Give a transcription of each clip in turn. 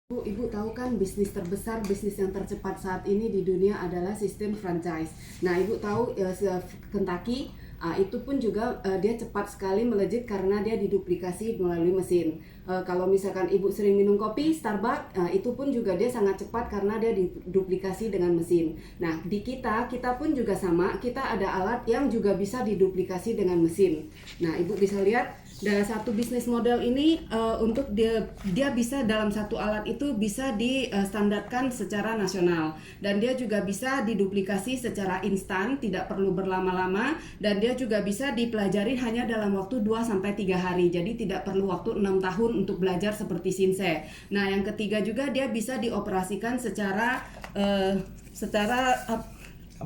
Ibu tahu kan bisnis terbesar, bisnis yang tercepat saat ini di dunia adalah sistem franchise. Nah, Ibu tahu Kentucky itu pun juga dia cepat sekali melejit karena dia diduplikasi melalui mesin. Kalau misalkan Ibu sering minum kopi Starbucks, itu pun juga dia sangat cepat karena dia diduplikasi dengan mesin. Nah, di kita pun juga sama, kita ada alat yang juga bisa diduplikasi dengan mesin. Nah, Ibu bisa lihat dalam satu bisnis model ini untuk dia bisa dalam satu alat itu bisa distandarkan secara nasional, dan dia juga bisa diduplikasi secara instan, tidak perlu berlama-lama, dan dia juga bisa dipelajari hanya dalam waktu 2-3 hari. Jadi tidak perlu waktu 6 tahun untuk belajar seperti Shinsei. Nah, yang ketiga juga dia bisa dioperasikan secara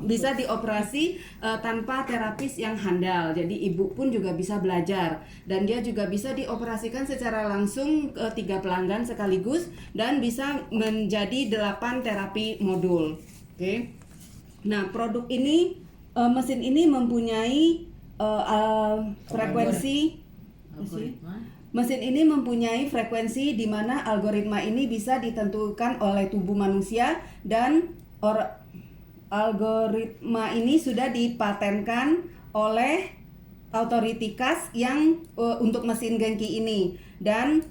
bisa dioperasi tanpa terapis yang handal. Jadi ibu pun juga bisa belajar, dan dia juga bisa dioperasikan secara langsung ke 3 pelanggan sekaligus dan bisa menjadi 8 terapi modul. Oke. Nah, produk ini mesin ini mempunyai frekuensi Mesin ini mempunyai frekuensi di mana algoritma ini bisa ditentukan oleh tubuh manusia, dan algoritma ini sudah dipatenkan oleh Authority CAS yang untuk mesin Genki ini. Dan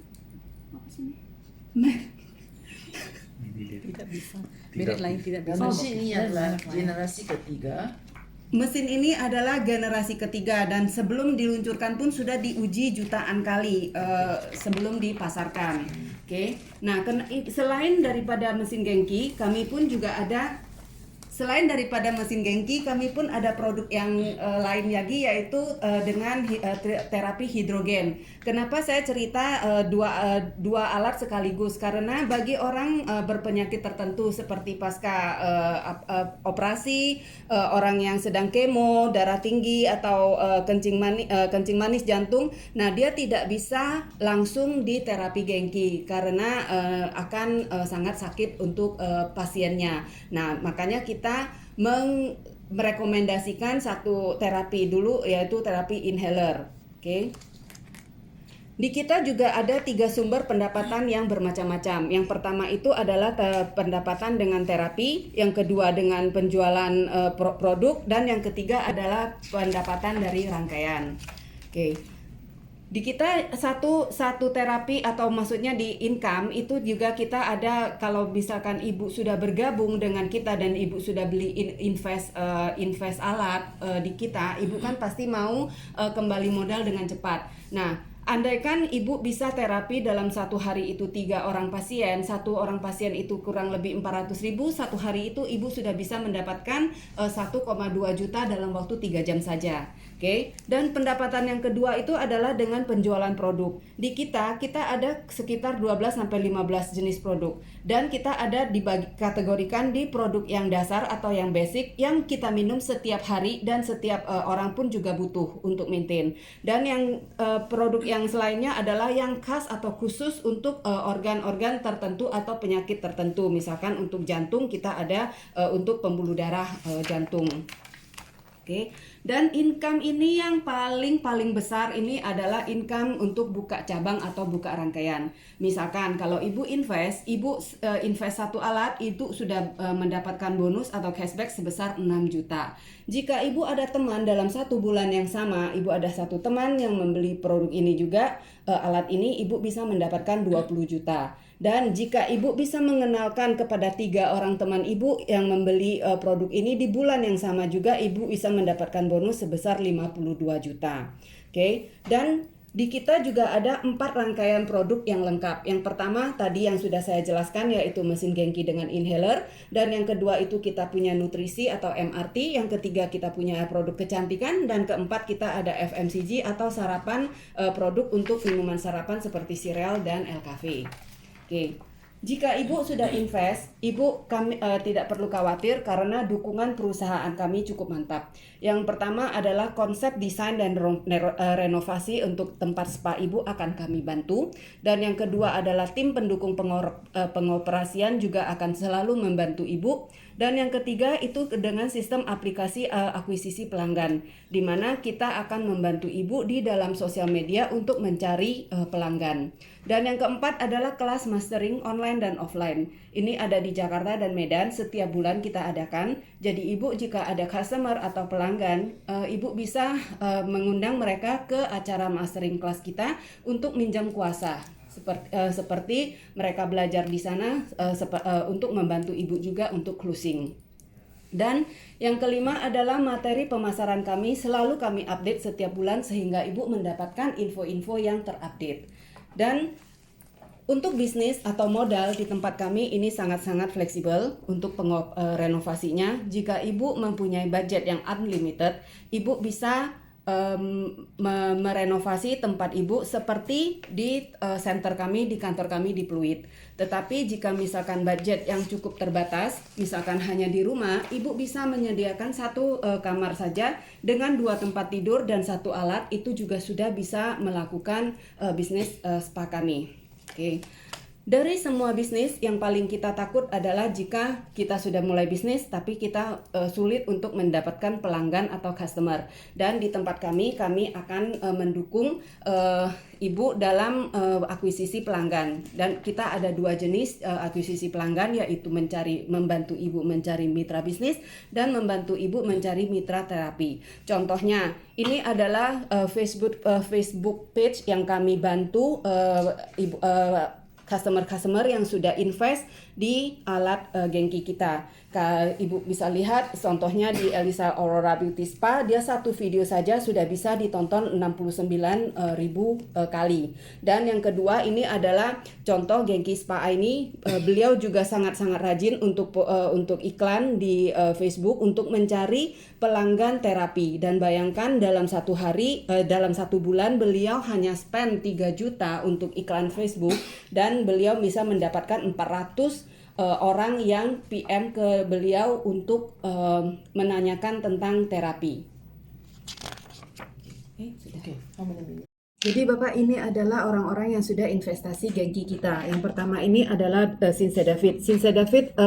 tidak bisa. Merek lain tidak bisa. Mesin ini adalah generasi ketiga. Mesin ini adalah generasi ketiga, dan sebelum diluncurkan pun sudah diuji jutaan kali sebelum dipasarkan. Oke. Nah, selain daripada mesin Genki, kami pun juga ada produk yang lain lagi, yaitu dengan terapi hidrogen. Kenapa saya cerita dua alat sekaligus? Karena bagi orang berpenyakit tertentu seperti pasca operasi, orang yang sedang kemo, darah tinggi, atau kencing manis jantung, nah dia tidak bisa langsung di terapi Genki karena akan sangat sakit untuk pasiennya. Nah, makanya kita merekomendasikan satu terapi dulu, yaitu terapi inhaler. Oke. Di kita juga ada 3 sumber pendapatan yang bermacam-macam. Yang pertama itu adalah pendapatan dengan terapi, yang kedua dengan penjualan produk, dan yang ketiga adalah pendapatan dari rangkaian. Oke. Di kita satu terapi, atau maksudnya di income itu juga kita ada, kalau misalkan ibu sudah bergabung dengan kita dan ibu sudah beli invest alat di kita, ibu kan pasti mau kembali modal dengan cepat. Nah, andaikan ibu bisa terapi dalam satu hari itu 3 orang pasien, satu orang pasien itu kurang lebih 400.000, satu hari itu ibu sudah bisa mendapatkan 1,2 juta dalam waktu 3 jam saja. Oke. Dan pendapatan yang kedua itu adalah dengan penjualan produk. Di kita ada sekitar 12-15 jenis produk, dan kita ada dikategorikan di produk yang dasar atau yang basic yang kita minum setiap hari dan setiap orang pun juga butuh untuk maintain. Dan yang produk yang selainnya adalah yang khas atau khusus untuk organ-organ tertentu atau penyakit tertentu. Misalkan untuk jantung kita ada untuk pembuluh darah jantung. Oke. Dan income ini yang paling besar ini adalah income untuk buka cabang atau buka rangkaian. Misalkan kalau ibu invest satu alat, itu sudah mendapatkan bonus atau cashback sebesar 6 juta. Jika ibu ada teman dalam 1 bulan yang sama, ibu ada satu teman yang membeli produk ini juga, alat ini, ibu bisa mendapatkan 20 juta. Dan jika ibu bisa mengenalkan kepada 3 orang teman ibu yang membeli produk ini di bulan yang sama juga, ibu bisa mendapatkan bonus sebesar 52 juta. Oke. Dan di kita juga ada 4 rangkaian produk yang lengkap. Yang pertama tadi yang sudah saya jelaskan, yaitu mesin Genki dengan inhaler. Dan yang kedua itu kita punya nutrisi atau MRT. Yang ketiga kita punya produk kecantikan. Dan keempat kita ada FMCG atau sarapan, produk untuk minuman sarapan seperti sereal dan El-Cafe. Oke. Jika ibu sudah invest, kami tidak perlu khawatir karena dukungan perusahaan kami cukup mantap. Yang pertama adalah konsep desain dan renovasi untuk tempat spa ibu akan kami bantu. Dan yang kedua adalah tim pendukung pengoperasian juga akan selalu membantu ibu. Dan yang ketiga itu dengan sistem aplikasi akuisisi pelanggan, di mana kita akan membantu ibu di dalam sosial media untuk mencari pelanggan. Dan yang keempat adalah kelas mastering online dan offline. Ini ada di Jakarta dan Medan, setiap bulan kita adakan. Jadi Ibu jika ada customer atau pelanggan, Ibu bisa mengundang mereka ke acara mastering kelas kita untuk minjam kuasa. Seperti mereka belajar di sana untuk membantu Ibu juga untuk closing. Dan yang kelima adalah materi pemasaran kami selalu kami update setiap bulan sehingga Ibu mendapatkan info-info yang terupdate. Dan untuk bisnis atau modal di tempat kami ini sangat-sangat fleksibel untuk renovasinya. Jika Ibu mempunyai budget yang unlimited, Ibu bisa merenovasi tempat Ibu seperti di center kami, di kantor kami di Pluit. Tetapi jika misalkan budget yang cukup terbatas, misalkan hanya di rumah, Ibu bisa menyediakan satu kamar saja dengan 2 tempat tidur dan 1 alat, itu juga sudah bisa melakukan bisnis spa kami. Oke. Dari semua bisnis yang paling kita takut adalah jika kita sudah mulai bisnis tapi kita sulit untuk mendapatkan pelanggan atau customer. Dan di tempat kami akan mendukung Ibu dalam akuisisi pelanggan. Dan kita ada 2 jenis akuisisi pelanggan, yaitu membantu Ibu mencari mitra bisnis dan membantu Ibu mencari mitra terapi. Contohnya, ini adalah Facebook page yang kami bantu customer yang sudah invest di alat Genki kita. Ibu bisa lihat contohnya di Elisa Aurora Beauty Spa, dia satu video saja sudah bisa ditonton 69.000 kali. Dan yang kedua ini adalah contoh Genki Spa ini, beliau juga sangat-sangat rajin untuk iklan di Facebook untuk mencari pelanggan terapi. Dan bayangkan dalam 1 hari, dalam 1 bulan beliau hanya spend 3 juta untuk iklan Facebook dan beliau bisa mendapatkan 400 orang yang PM ke beliau untuk menanyakan tentang terapi. Okay, how many minutes? Jadi Bapak, ini adalah orang-orang yang sudah investasi Genki kita. Yang pertama ini adalah Sinse David. Sinse David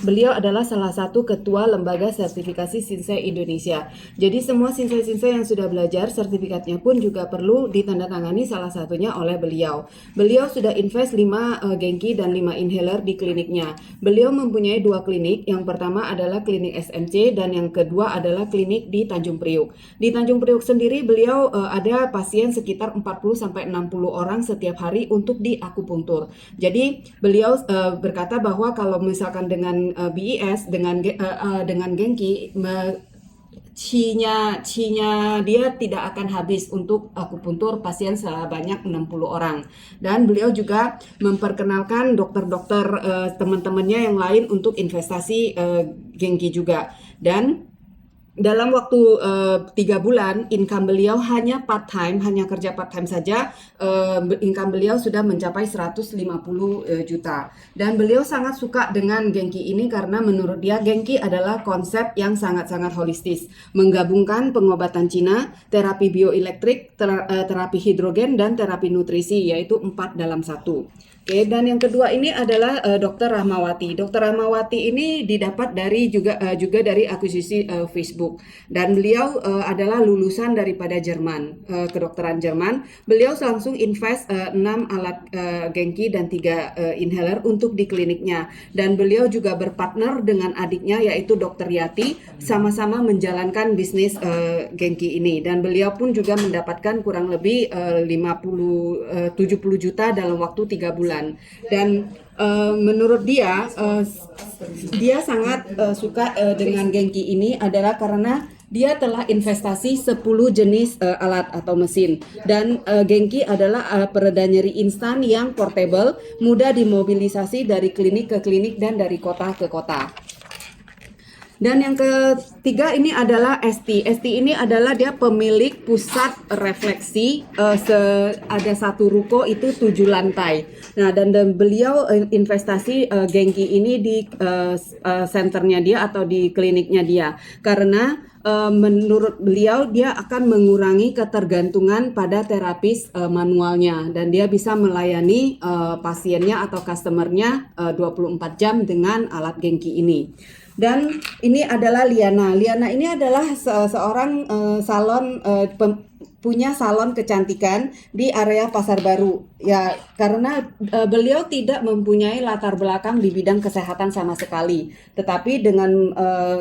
beliau adalah salah satu ketua lembaga sertifikasi Sinse Indonesia. Jadi semua Sinse yang sudah belajar sertifikatnya pun juga perlu ditandatangani salah satunya oleh beliau. Beliau sudah invest 5 Genki dan 5 inhaler di kliniknya. Beliau mempunyai 2 klinik. Yang pertama adalah klinik SMC dan yang kedua adalah klinik di Tanjung Priuk. Di Tanjung Priuk sendiri beliau ada pasien sekitar 40-60 orang setiap hari untuk di akupunktur. Jadi beliau berkata bahwa kalau misalkan dengan BES, dengan Genki, Ci-nya dia tidak akan habis untuk akupuntur pasien sebanyak 60 orang. Dan beliau juga memperkenalkan dokter-dokter teman-temannya yang lain untuk investasi Genki juga. Dan dalam waktu 3 bulan, income beliau hanya kerja part time saja, income beliau sudah mencapai 150 juta. Dan beliau sangat suka dengan Genki ini karena menurut dia Genki adalah konsep yang sangat-sangat holistis, menggabungkan pengobatan Cina, terapi bioelektrik, terapi hidrogen dan terapi nutrisi, yaitu 4 dalam 1. Oke, dan yang kedua ini adalah Dr. Rahmawati. Dr. Rahmawati ini didapat juga dari akuisisi Facebook. Dan beliau adalah lulusan daripada Jerman, kedokteran Jerman. Beliau langsung invest 6 alat Genki dan 3 inhaler untuk di kliniknya. Dan beliau juga berpartner dengan adiknya yaitu Dr. Yati, sama-sama menjalankan bisnis Genki ini. Dan beliau pun juga mendapatkan kurang lebih 70 juta dalam waktu 3 bulan. Dan menurut dia sangat suka dengan Genki ini adalah karena dia telah investasi 10 jenis alat atau mesin. Dan Genki adalah pereda nyeri instan yang portable, mudah dimobilisasi dari klinik ke klinik dan dari kota ke kota. Dan yang ketiga ini adalah ST. ST ini adalah dia pemilik pusat refleksi, ada satu ruko itu 7 lantai. Nah, dan beliau investasi Genki ini di senternya dia atau di kliniknya dia. Karena menurut beliau dia akan mengurangi ketergantungan pada terapis manualnya dan dia bisa melayani pasiennya atau customernya 24 jam dengan alat Genki ini. Dan ini adalah Liana. Liana ini adalah seorang salon punya salon kecantikan di area Pasar Baru. Ya, karena beliau tidak mempunyai latar belakang di bidang kesehatan sama sekali. Tetapi dengan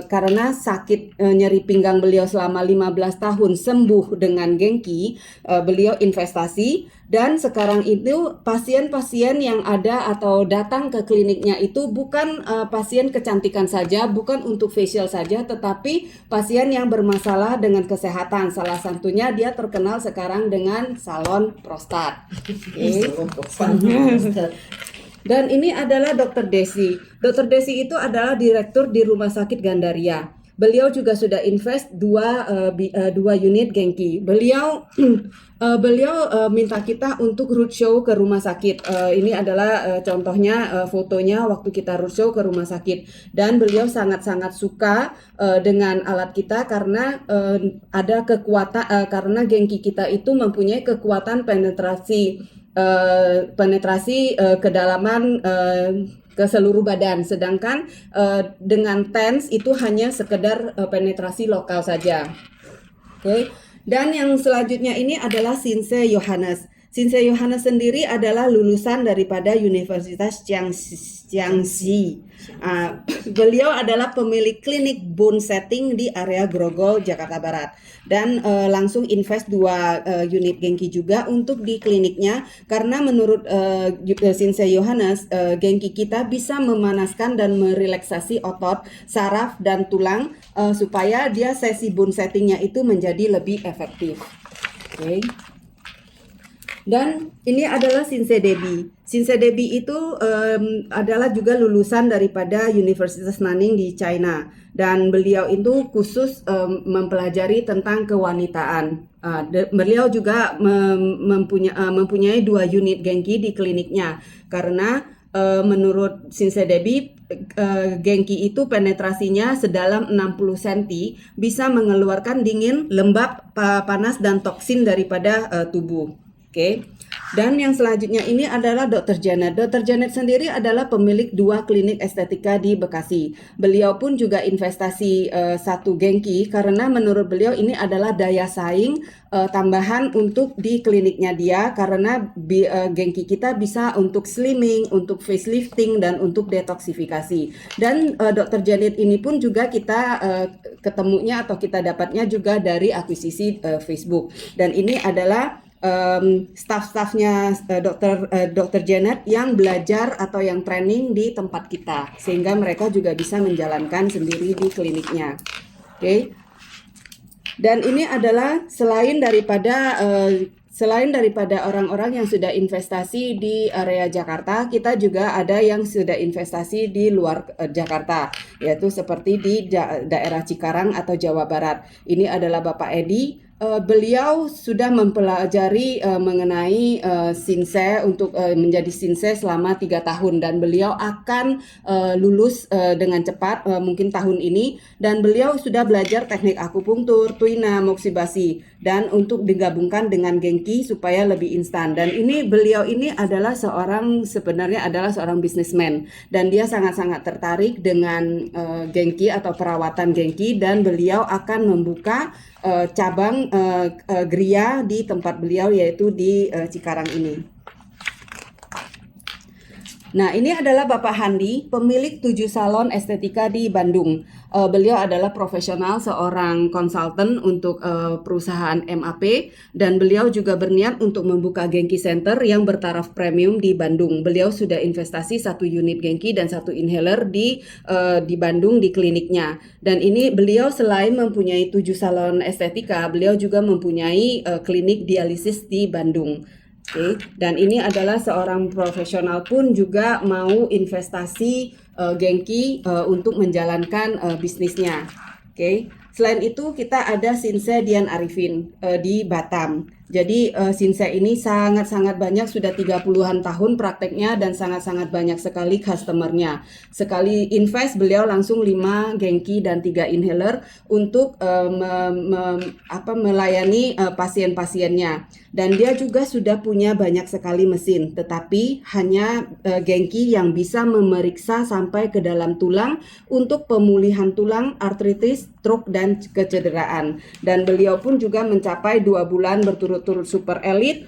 karena sakit nyeri pinggang beliau selama 15 tahun sembuh dengan Genki, beliau investasi dan sekarang itu pasien-pasien yang ada atau datang ke kliniknya itu bukan pasien kecantikan saja, bukan untuk facial saja, tetapi pasien yang bermasalah dengan kesehatan. Salah satunya dia terkenal sekarang dengan salon prostat. Oke. Dan ini adalah Dr. Desi. Dr. Desi itu adalah direktur di Rumah Sakit Gandaria. Beliau juga sudah invest dua unit Genki. Beliau minta kita untuk roadshow ke rumah sakit. Ini adalah contohnya fotonya waktu kita roadshow ke rumah sakit. Dan beliau sangat-sangat suka dengan alat kita karena ada kekuatan karena Genki kita itu mempunyai kekuatan penetrasi kedalaman ke seluruh badan, sedangkan dengan TENS itu hanya sekedar penetrasi lokal saja. Oke. Dan yang selanjutnya ini adalah Sinse Yohanes. Sinse Yohanes sendiri adalah lulusan daripada Universitas Jiangxi. Beliau adalah pemilik klinik bone setting di area Grogol, Jakarta Barat. Dan langsung invest 2 unit Genki juga untuk di kliniknya karena menurut Sinse Yohanes, Genki kita bisa memanaskan dan merelaksasi otot, saraf dan tulang supaya dia sesi bone settingnya itu menjadi lebih efektif. Oke. Dan ini adalah Sinse Debbie. Sinse Debbie itu adalah juga lulusan daripada Universitas Nanning di China. Dan beliau itu khusus mempelajari tentang kewanitaan. Beliau juga mempunyai 2 unit Genki di kliniknya. Karena menurut Sinse Debbie, Genki itu penetrasinya sedalam 60 cm bisa mengeluarkan dingin, lembab, panas, dan toksin daripada tubuh. Oke. Dan yang selanjutnya ini adalah Dr. Janet. Dr. Janet sendiri adalah pemilik 2 klinik estetika di Bekasi. Beliau pun juga investasi 1 Genki karena menurut beliau ini adalah daya saing tambahan untuk di kliniknya dia karena Genki kita bisa untuk slimming, untuk facelifting dan untuk detoksifikasi. Dan Dr. Janet ini pun juga kita ketemunya atau kita dapatnya juga dari akuisisi Facebook. Dan ini adalah staff-staffnya Dr. Janet yang belajar atau yang training di tempat kita sehingga mereka juga bisa menjalankan sendiri di kliniknya. Oke. Dan ini adalah selain daripada orang-orang yang sudah investasi di area Jakarta, kita juga ada yang sudah investasi di luar Jakarta, yaitu seperti di daerah Cikarang atau Jawa Barat. Ini adalah Bapak Edi. Beliau sudah mempelajari mengenai Sinse untuk menjadi Sinse selama 3 tahun dan beliau akan lulus dengan cepat mungkin tahun ini, dan beliau sudah belajar teknik akupunktur, tuina, moksibasi dan untuk digabungkan dengan Genki supaya lebih instan. Dan ini beliau ini adalah sebenarnya adalah seorang bisnismen dan dia sangat-sangat tertarik dengan Genki atau perawatan Genki, dan beliau akan membuka cabang Gria di tempat beliau yaitu di Cikarang ini. Nah, ini adalah Bapak Handi, pemilik 7 salon estetika di Bandung. Beliau adalah profesional, seorang konsultan untuk perusahaan MAP, dan beliau juga berniat untuk membuka Genki Center yang bertaraf premium di Bandung. Beliau sudah investasi 1 unit Genki dan 1 inhaler di Bandung di kliniknya. Dan ini beliau selain mempunyai 7 salon estetika, beliau juga mempunyai klinik dialisis di Bandung. Oke. Dan ini adalah seorang profesional pun juga mau investasi Genki untuk menjalankan bisnisnya. Oke. Selain itu kita ada Sinse Dian Arifin di Batam. Jadi Sinse ini sangat-sangat banyak, sudah 30-an tahun prakteknya dan sangat-sangat banyak sekali customernya. Sekali invest beliau langsung 5 Genki dan 3 inhaler untuk melayani pasien-pasiennya. Dan dia juga sudah punya banyak sekali mesin, tetapi hanya Genki yang bisa memeriksa sampai ke dalam tulang untuk pemulihan tulang, artritis, stroke, dan kecederaan. Dan beliau pun juga mencapai 2 bulan berturut-turut super elite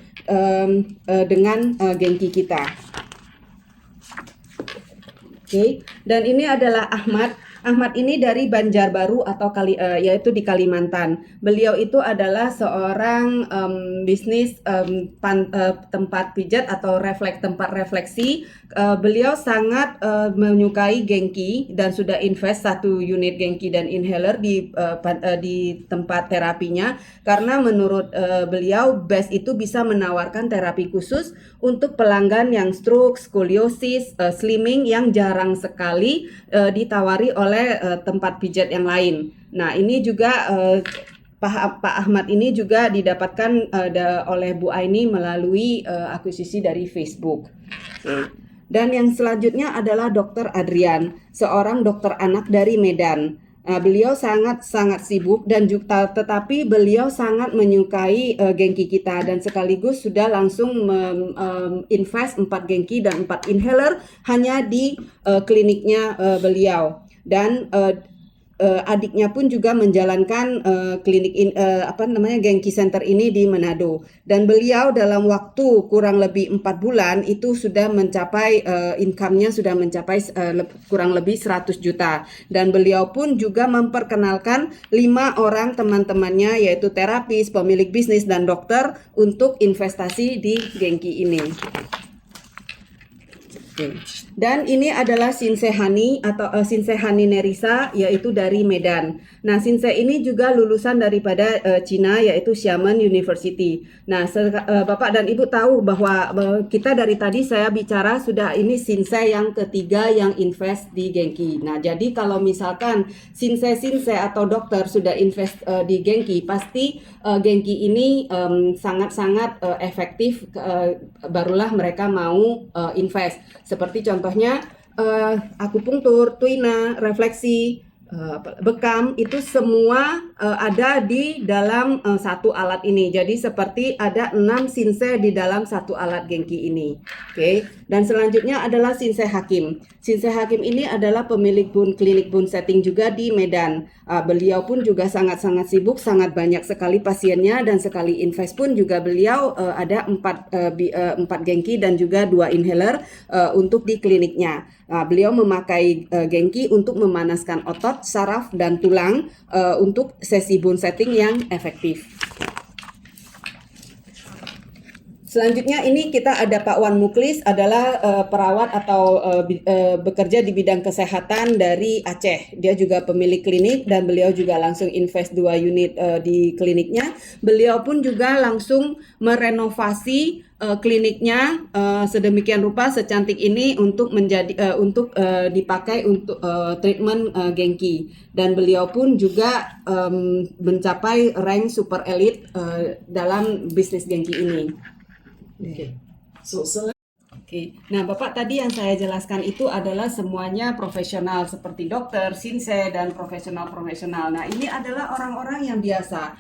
dengan Genki kita. Oke. Dan ini adalah Ahmad. Ahmad ini dari Banjarbaru atau yaitu di Kalimantan. Beliau itu adalah seorang bisnis tempat pijat atau tempat refleksi. Beliau sangat menyukai Genki dan sudah invest 1 unit Genki dan inhaler di tempat terapinya, karena menurut beliau BEST itu bisa menawarkan terapi khusus untuk pelanggan yang stroke, skoliosis, slimming yang jarang sekali ditawari oleh tempat pijat yang lain. Nah, ini juga Pak Ahmad ini juga didapatkan oleh Bu Aini melalui akuisisi dari Facebook. Oke. Dan yang selanjutnya adalah Dr. Adrian, seorang dokter anak dari Medan. Beliau sangat sibuk dan juga, tetapi beliau sangat menyukai Genki kita dan sekaligus sudah langsung invest 4 Genki dan 4 inhaler hanya di kliniknya beliau. Dan adiknya pun juga menjalankan klinik Genki Center ini di Manado. Dan beliau dalam waktu kurang lebih 4 bulan itu sudah mencapai income-nya sudah mencapai kurang lebih 100 juta. Dan beliau pun juga memperkenalkan 5 orang teman-temannya, yaitu terapis, pemilik bisnis, dan dokter untuk investasi di Genki ini. Oke. Dan ini adalah Sinse Hani atau Sinse Hani Nerisa, yaitu dari Medan. Nah, Sinse ini juga lulusan daripada Cina, yaitu Xiamen University. Nah, Bapak dan Ibu tahu bahwa kita dari tadi saya bicara sudah ini Sinse yang ketiga yang invest di Genki. Nah, jadi kalau misalkan Sinse atau dokter sudah invest di Genki, pasti Genki ini sangat-sangat efektif, barulah mereka mau invest. Seperti contohnya akupunktur, tuina, refleksi, bekam, itu semua ada di dalam satu alat ini. Jadi seperti ada 6 Sinse di dalam satu alat Genki ini. Oke. Dan selanjutnya adalah Sinse Hakim. Sinse Hakim ini adalah pemilik klinik bone setting juga di Medan. Beliau pun juga sangat-sangat sibuk, sangat banyak sekali pasiennya, dan sekali invest pun juga beliau ada 4 Genki dan juga 2 inhaler untuk di kliniknya. Beliau memakai Genki untuk memanaskan otot, saraf, dan tulang untuk sesi bone setting yang efektif. Selanjutnya ini kita ada Pak Wan Muklis, adalah perawat atau bekerja di bidang kesehatan dari Aceh. Dia juga pemilik klinik dan beliau juga langsung invest 2 unit di kliniknya. Beliau pun juga langsung merenovasi kliniknya sedemikian rupa secantik ini untuk dipakai untuk treatment Genki. Dan beliau pun juga mencapai rank super elite dalam bisnis Genki ini. Okay. Oke. Nah, Bapak, tadi yang saya jelaskan itu adalah semuanya profesional seperti dokter, Sinse, dan profesional-profesional. Nah, ini adalah orang-orang yang biasa.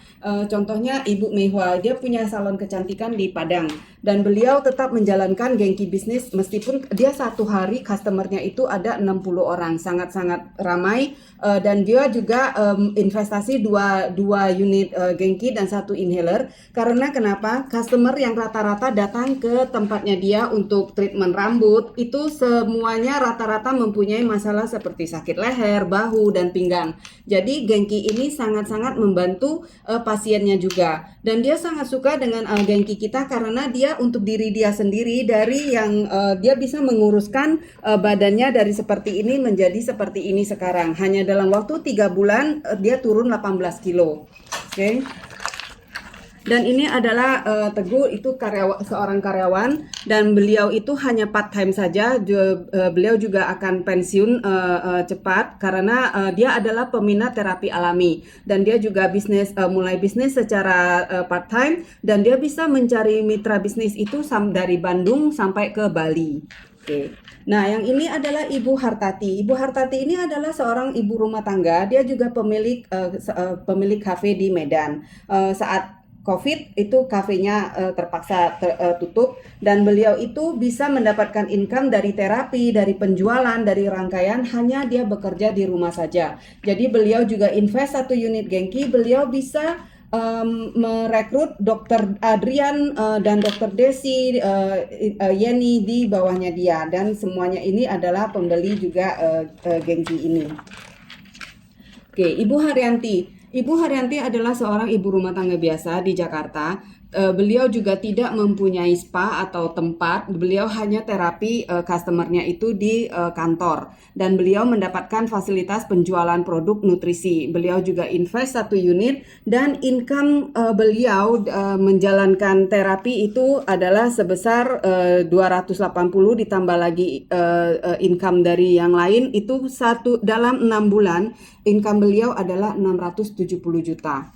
Contohnya Ibu Mehwa, dia punya salon kecantikan di Padang. Dan beliau tetap menjalankan Genki bisnis meskipun dia satu hari customernya itu ada 60 orang, sangat-sangat ramai. Dan dia juga investasi 2 unit Genki dan 1 inhaler. Karena kenapa? Customer yang rata-rata datang ke tempatnya dia untuk treatment rambut itu semuanya rata-rata mempunyai masalah seperti sakit leher, bahu, dan pinggang. Jadi Genki ini sangat-sangat membantu pasiennya juga. Dan dia sangat suka dengan Genki kita karena dia untuk diri dia sendiri, dari yang dia bisa menguruskan badannya dari seperti ini menjadi seperti ini sekarang. Hanya dalam waktu 3 bulan dia turun 18 kilo. Oke. Dan ini adalah Teguh itu seorang karyawan dan beliau itu hanya part time saja. Beliau juga akan pensiun cepat karena dia adalah peminat terapi alami dan dia juga mulai bisnis secara part time dan dia bisa mencari mitra bisnis itu dari Bandung sampai ke Bali. Oke. Nah, yang ini adalah Ibu Hartati. Ibu Hartati ini adalah seorang ibu rumah tangga. Dia juga pemilik kafe di Medan. Saat COVID itu kafenya terpaksa tutup dan beliau itu bisa mendapatkan income dari terapi, dari penjualan, dari rangkaian hanya dia bekerja di rumah saja. Jadi beliau juga invest 1 unit Genki, beliau bisa merekrut Dr. Adrian dan Dr. Desi Yeni di bawahnya dia dan semuanya ini adalah pembeli juga Genki ini. Oke, Ibu Haryanti. Ibu Haryanti adalah seorang ibu rumah tangga biasa di Jakarta. Beliau juga tidak mempunyai spa atau tempat, beliau hanya terapi customernya itu di kantor dan beliau mendapatkan fasilitas penjualan produk nutrisi. Beliau juga invest 1 unit dan income beliau menjalankan terapi itu adalah sebesar 280 ditambah lagi income dari yang lain itu dalam 6 bulan income beliau adalah 670 juta.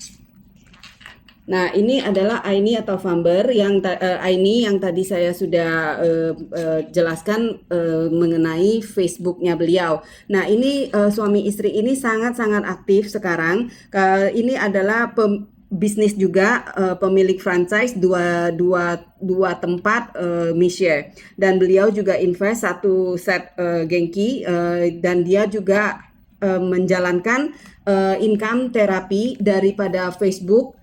Nah, ini adalah Aini atau founder Aini yang tadi saya sudah jelaskan mengenai Facebooknya beliau. Nah, ini suami istri ini sangat-sangat aktif sekarang. Ini adalah bisnis juga, pemilik franchise dua tempat Miche dan beliau juga invest 1 set Genki dan dia juga menjalankan income terapi daripada Facebook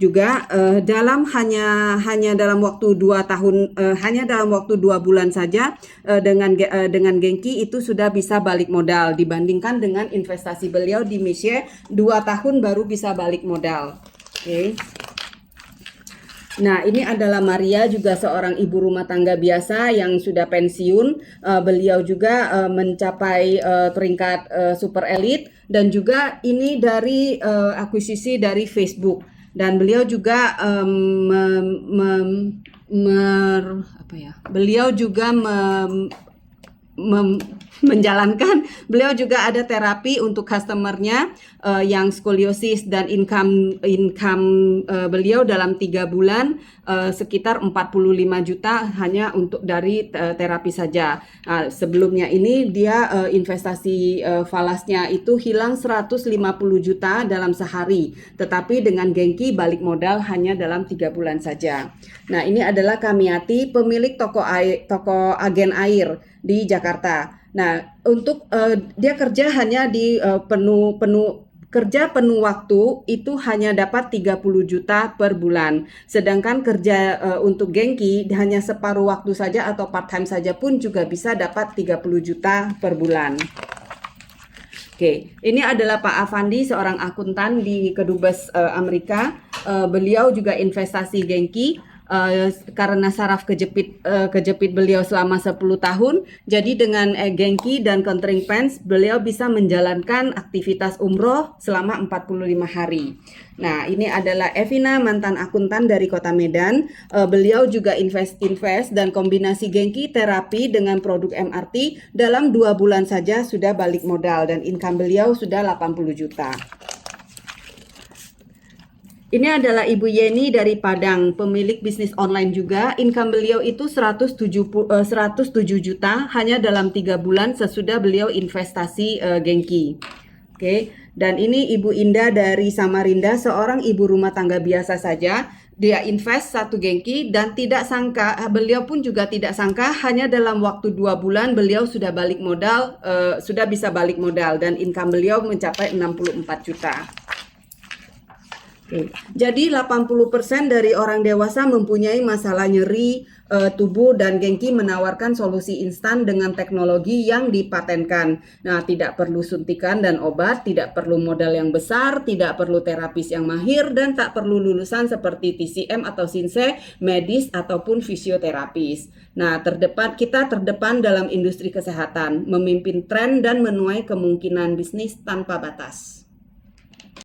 juga dalam hanya dalam waktu 2 tahun hanya dalam waktu 2 bulan saja dengan Genki itu sudah bisa balik modal dibandingkan dengan investasi beliau di Miche 2 tahun baru bisa balik modal. Oke. Nah, ini adalah Maria, juga seorang ibu rumah tangga biasa yang sudah pensiun. Beliau juga mencapai peringkat super elite dan juga ini dari akuisisi dari Facebook. Dan beliau juga menjalankan, beliau juga ada terapi untuk customernya yang skoliosis dan income beliau dalam 3 bulan sekitar 45 juta hanya untuk dari terapi saja. Sebelumnya ini dia investasi falasnya itu hilang 150 juta dalam sehari, tetapi dengan Genki balik modal hanya dalam 3 bulan saja. Nah, ini adalah Kamiati, pemilik toko agen air di Jakarta. Nah, untuk dia kerja hanya di penuh waktu itu hanya dapat 30 juta per bulan. Sedangkan kerja untuk Genki hanya separuh waktu saja atau part time saja pun juga bisa dapat 30 juta per bulan. Oke, ini adalah Pak Avandi, seorang akuntan di Kedubes Amerika. Beliau juga investasi Genki. Karena saraf kejepit beliau selama 10 tahun, jadi dengan Genki dan Countering Pants beliau bisa menjalankan aktivitas umroh selama 45 hari. Nah, ini adalah Evina, mantan akuntan dari Kota Medan. Beliau juga invest dan kombinasi Genki terapi dengan produk MRT dalam 2 bulan saja sudah balik modal dan income beliau sudah 80 juta. Ini adalah Ibu Yeni dari Padang, pemilik bisnis online juga. Income beliau itu 107 juta hanya dalam 3 bulan sesudah beliau investasi Genki. Oke. Dan ini Ibu Indah dari Samarinda, seorang ibu rumah tangga biasa saja. Dia invest 1 Genki dan beliau pun juga tidak sangka hanya dalam waktu 2 bulan beliau sudah balik modal, sudah bisa balik modal dan income beliau mencapai 64 juta. Jadi 80% dari orang dewasa mempunyai masalah nyeri tubuh dan Genki menawarkan solusi instan dengan teknologi yang dipatenkan. Nah, tidak perlu suntikan dan obat, tidak perlu modal yang besar, tidak perlu terapis yang mahir dan tak perlu lulusan seperti TCM atau Sinse, medis ataupun fisioterapis. Nah, kita terdepan dalam industri kesehatan, memimpin tren dan menuai kemungkinan bisnis tanpa batas.